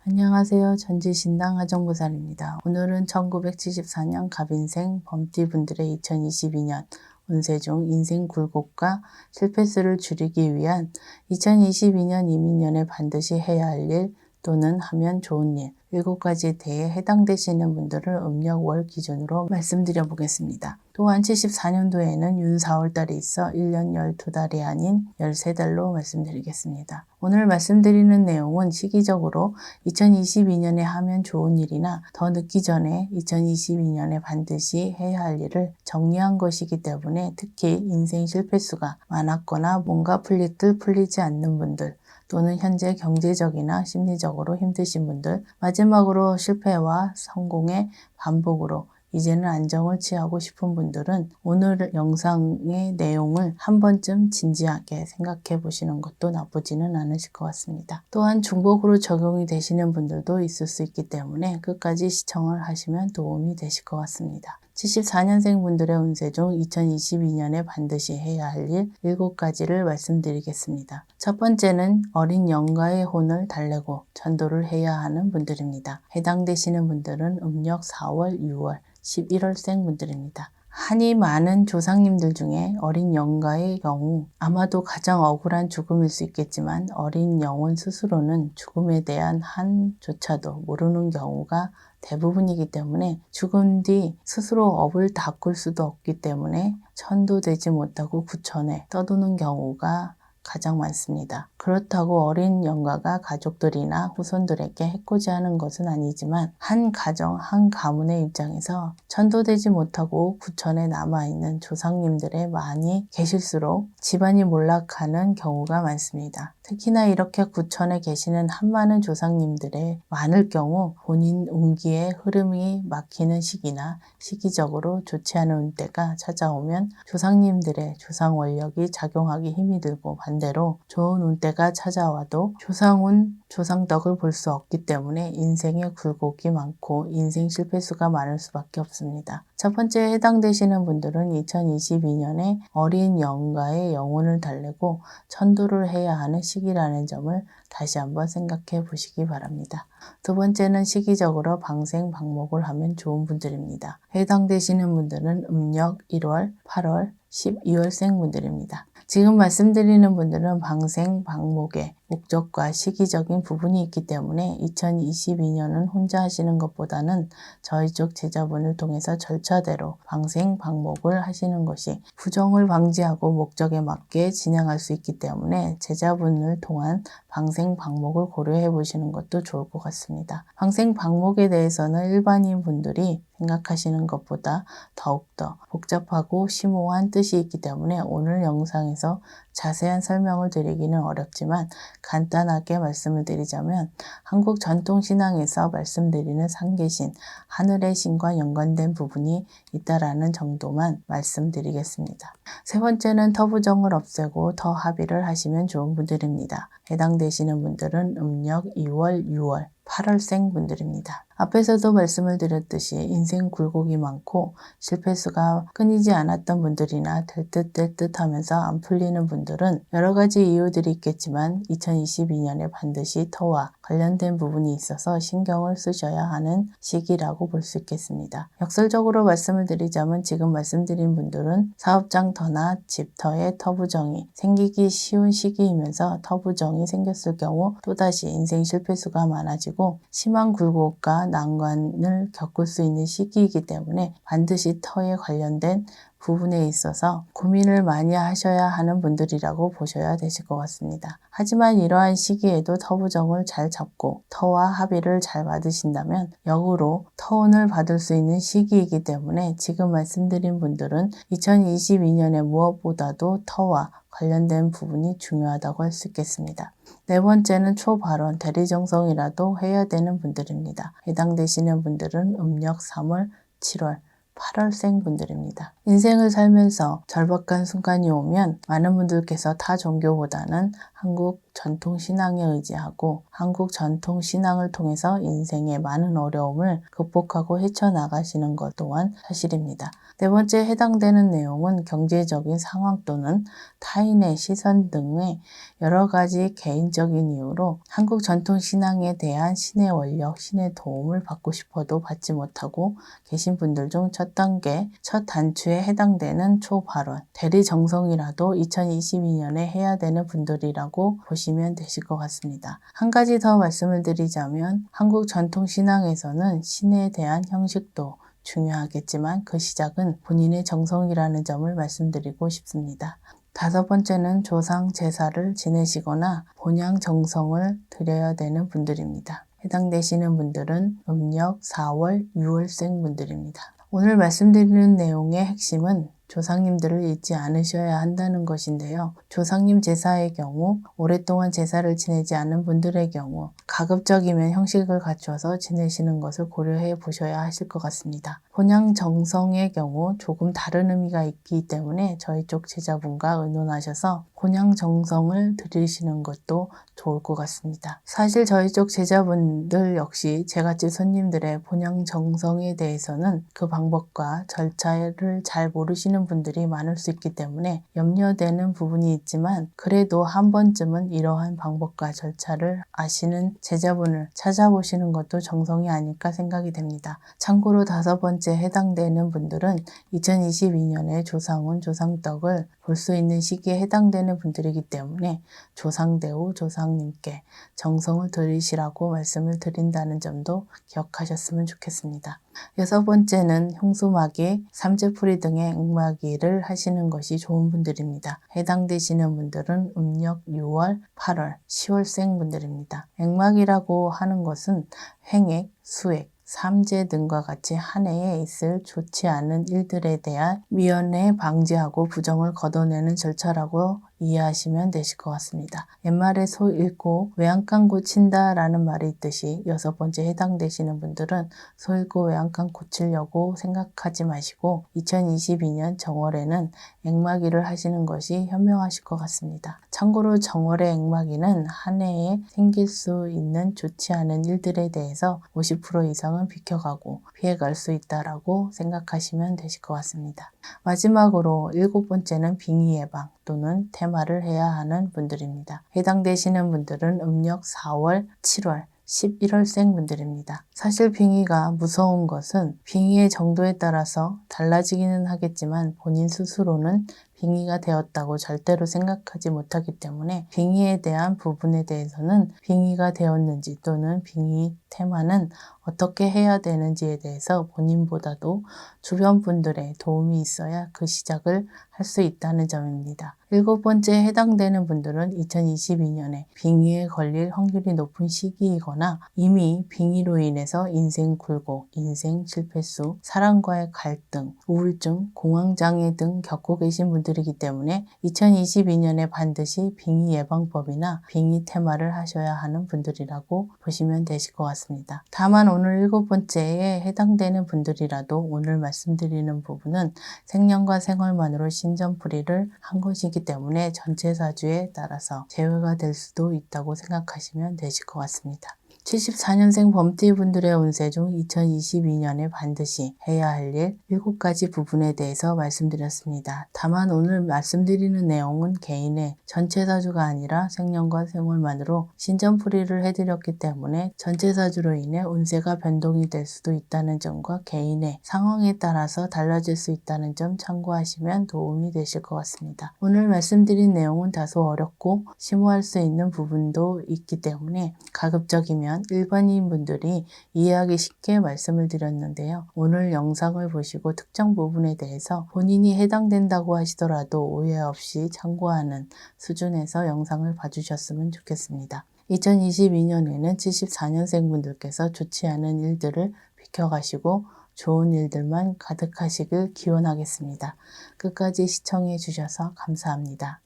안녕하세요. 전지신당 하정보살입니다. 오늘은 1974년 갑인생 범띠분들의 2022년 운세 중 인생 굴곡과 실패수를 줄이기 위한 2022년 이민년에 반드시 해야 할 일 또는 하면 좋은 일 7가지에 대해 해당되시는 분들을 음력월 기준으로 말씀드려 보겠습니다. 또한 74년도에는 윤 4월달이 있어 1년 12달이 아닌 13달로 말씀드리겠습니다. 오늘 말씀드리는 내용은 시기적으로 2022년에 하면 좋은 일이나 더 늦기 전에 2022년에 반드시 해야 할 일을 정리한 것이기 때문에 특히 인생 실패수가 많았거나 뭔가 풀릴 듯 풀리지 않는 분들 또는 현재 경제적이나 심리적으로 힘드신 분들, 마지막으로 실패와 성공의 반복으로 이제는 안정을 취하고 싶은 분들은 오늘 영상의 내용을 한 번쯤 진지하게 생각해 보시는 것도 나쁘지는 않으실 것 같습니다. 또한 중복으로 적용이 되시는 분들도 있을 수 있기 때문에 끝까지 시청을 하시면 도움이 되실 것 같습니다. 74년생 분들의 운세 중 2022년에 반드시 해야 할 일 7가지를 말씀드리겠습니다. 첫 번째는 어린 영가의 혼을 달래고 전도를 해야 하는 분들입니다. 해당되시는 분들은 음력 4월, 6월, 11월생 분들입니다. 한이 많은 조상님들 중에 어린 영가의 경우 아마도 가장 억울한 죽음일 수 있겠지만 어린 영혼 스스로는 죽음에 대한 한조차도 모르는 경우가 대부분이기 때문에 죽은 뒤 스스로 업을 닦을 수도 없기 때문에 천도되지 못하고 구천에 떠도는 경우가 가장 많습니다. 그렇다고 어린 영가가 가족들이나 후손들에게 해코지하는 것은 아니지만 한 가정, 한 가문의 입장에서 천도되지 못하고 구천에 남아있는 조상님들의 많이 계실수록 집안이 몰락하는 경우가 많습니다. 특히나 이렇게 구천에 계시는 한많은 조상님들의 많을 경우 본인 운기의 흐름이 막히는 시기나 시기적으로 좋지 않은 운때가 찾아오면 조상님들의 조상 원력이 작용하기 힘이 들고 반대로 좋은 운때가 찾아와도 조상운, 조상덕을 볼 수 없기 때문에 인생의 굴곡이 많고 인생 실패수가 많을 수밖에 없습니다. 첫 번째 해당되시는 분들은 2022년에 어린 영가의 영혼을 달래고 천도를 해야 하는 시기라는 점을 다시 한번 생각해 보시기 바랍니다. 두 번째는 시기적으로 방생방목을 하면 좋은 분들입니다. 해당되시는 분들은 음력 1월, 8월, 12월생 분들입니다. 지금 말씀드리는 분들은 방생방목의 목적과 시기적인 부분이 있기 때문에 2022년은 혼자 하시는 것보다는 저희 쪽 제자분을 통해서 절차대로 방생방목을 하시는 것이 부정을 방지하고 목적에 맞게 진행할 수 있기 때문에 제자분을 통한 방생방목을 고려해 보시는 것도 좋을 것 같습니다. 방생방목에 대해서는 일반인 분들이 생각하시는 것보다 더욱더 복잡하고 심오한 뜻이 있기 때문에 오늘 영상에서 자세한 설명을 드리기는 어렵지만 간단하게 말씀을 드리자면 한국 전통신앙에서 말씀드리는 상계신, 하늘의 신과 연관된 부분이 있다라는 정도만 말씀드리겠습니다. 세 번째는 터부정을 없애고 터합의를 하시면 좋은 분들입니다. 해당되시는 분들은 음력 2월, 6월, 8월생 분들입니다. 앞에서도 말씀을 드렸듯이 인생 굴곡이 많고 실패수가 끊이지 않았던 분들이나 될 듯 하면서 안 풀리는 분들은 여러 가지 이유들이 있겠지만 2022년에 반드시 터와 관련된 부분이 있어서 신경을 쓰셔야 하는 시기라고 볼 수 있겠습니다. 역설적으로 말씀을 드리자면 지금 말씀드린 분들은 사업장 터나 집터의 터부정이 생기기 쉬운 시기이면서 터부정이 생겼을 경우 또다시 인생 실패수가 많아지고 심한 굴곡과 난관을 겪을 수 있는 시기이기 때문에 반드시 터에 관련된 부분에 있어서 고민을 많이 하셔야 하는 분들이라고 보셔야 되실 것 같습니다. 하지만 이러한 시기에도 터부정을 잘 잡고 터와 합의를 잘 받으신다면 역으로 터운을 받을 수 있는 시기이기 때문에 지금 말씀드린 분들은 2022년에 무엇보다도 터와 관련된 부분이 중요하다고 할 수 있겠습니다. 네 번째는 초발언, 대리정성이라도 해야 되는 분들입니다. 해당되시는 분들은 음력 3월, 7월, 8월생 분들입니다. 인생을 살면서 절박한 순간이 오면 많은 분들께서 타 종교보다는 한국 전통 신앙에 의지하고 한국 전통 신앙을 통해서 인생의 많은 어려움을 극복하고 헤쳐나가시는 것 또한 사실입니다. 네 번째 해당되는 내용은 경제적인 상황 또는 타인의 시선 등의 여러 가지 개인적인 이유로 한국 전통 신앙에 대한 신의 원력, 신의 도움을 받고 싶어도 받지 못하고 계신 분들 중 첫 단계, 첫 단추에 해당되는 초발원, 대리정성이라도 2022년에 해야 되는 분들이라고 보시면 되실 것 같습니다. 한 가지 더 말씀을 드리자면 한국 전통 신앙에서는 신에 대한 형식도 중요하겠지만 그 시작은 본인의 정성이라는 점을 말씀드리고 싶습니다. 다섯 번째는 조상 제사를 지내시거나 본향 정성을 드려야 되는 분들입니다. 해당되시는 분들은 음력 4월, 6월생 분들입니다. 오늘 말씀드리는 내용의 핵심은 조상님들을 잊지 않으셔야 한다는 것인데요. 조상님 제사의 경우, 오랫동안 제사를 지내지 않은 분들의 경우 가급적이면 형식을 갖춰서 지내시는 것을 고려해 보셔야 하실 것 같습니다. 본향 정성의 경우 조금 다른 의미가 있기 때문에 저희 쪽 제자분과 의논하셔서 본향 정성을 드리시는 것도 좋을 것 같습니다. 사실 저희 쪽 제자분들 역시 제같이 손님들의 본향 정성에 대해서는 그 방법과 절차를 잘 모르시는 분들이 많을 수 있기 때문에 염려되는 부분이 있지만 그래도 한 번쯤은 이러한 방법과 절차를 아시는 제자분을 찾아보시는 것도 정성이 아닐까 생각이 됩니다. 참고로 다섯 번째 해당되는 분들은 2022년에 조상운, 조상떡을 볼 수 있는 시기에 해당되는 분들이기 때문에 조상대우, 조상님께 정성을 드리시라고 말씀을 드린다는 점도 기억하셨으면 좋겠습니다. 여섯 번째는 홍수마귀, 삼재풀이 등의 액마기를 하시는 것이 좋은 분들입니다. 해당되시는 분들은 음력 6월, 8월, 10월생 분들입니다. 액마기라고 하는 것은 횡액, 수액, 삼재 등과 같이 한 해에 있을 좋지 않은 일들에 대한 미연에 방지하고 부정을 걷어내는 절차라고 이해하시면 되실 것 같습니다. 옛말에 소 잃고 외양간 고친다 라는 말이 있듯이 여섯 번째 해당되시는 분들은 소 잃고 외양간 고치려고 생각하지 마시고 2022년 정월에는 액마기를 하시는 것이 현명하실 것 같습니다. 참고로 정월의 액마기는 한 해에 생길 수 있는 좋지 않은 일들에 대해서 50% 이상은 비켜가고 피해갈 수 있다라고 생각하시면 되실 것 같습니다. 마지막으로 일곱 번째는 빙의 예방 또는 테마를 해야 하는 분들입니다. 해당되시는 분들은 음력 4월, 7월, 11월생 분들입니다. 사실 빙의가 무서운 것은 빙의의 정도에 따라서 달라지기는 하겠지만 본인 스스로는 빙의가 되었다고 절대로 생각하지 못하기 때문에 빙의에 대한 부분에 대해서는 빙의가 되었는지 또는 빙의 테마는 어떻게 해야 되는지에 대해서 본인보다도 주변 분들의 도움이 있어야 그 시작을 할 수 있다는 점입니다. 일곱 번째 해당되는 분들은 2022년에 빙의에 걸릴 확률이 높은 시기이거나 이미 빙의로 인해서 인생 굴곡, 인생 실패수, 사람과의 갈등, 우울증, 공황장애 등 겪고 계신 분들이기 때문에 2022년에 반드시 빙의 예방법이나 빙의 테마를 하셔야 하는 분들이라고 보시면 되실 것 같습니다. 다만 오늘 일곱 번째에 해당되는 분들이라도 오늘 말씀드리는 부분은 생년과 생월만으로 신전풀이를 한 것이기 때문에 전체 사주에 따라서 제외가 될 수도 있다고 생각하시면 되실 것 같습니다. 74년생 범띠분들의 운세 중 2022년에 반드시 해야 할 일 7가지 부분에 대해서 말씀드렸습니다. 다만 오늘 말씀드리는 내용은 개인의 전체 사주가 아니라 생년과 생월만으로 신전풀이를 해드렸기 때문에 전체 사주로 인해 운세가 변동이 될 수도 있다는 점과 개인의 상황에 따라서 달라질 수 있다는 점 참고하시면 도움이 되실 것 같습니다. 오늘 말씀드린 내용은 다소 어렵고 심오할 수 있는 부분도 있기 때문에 가급적이면 일반인 분들이 이해하기 쉽게 말씀을 드렸는데요. 오늘 영상을 보시고 특정 부분에 대해서 본인이 해당된다고 하시더라도 오해 없이 참고하는 수준에서 영상을 봐주셨으면 좋겠습니다. 2022년에는 74년생 분들께서 좋지 않은 일들을 비켜가시고 좋은 일들만 가득하시길 기원하겠습니다. 끝까지 시청해 주셔서 감사합니다.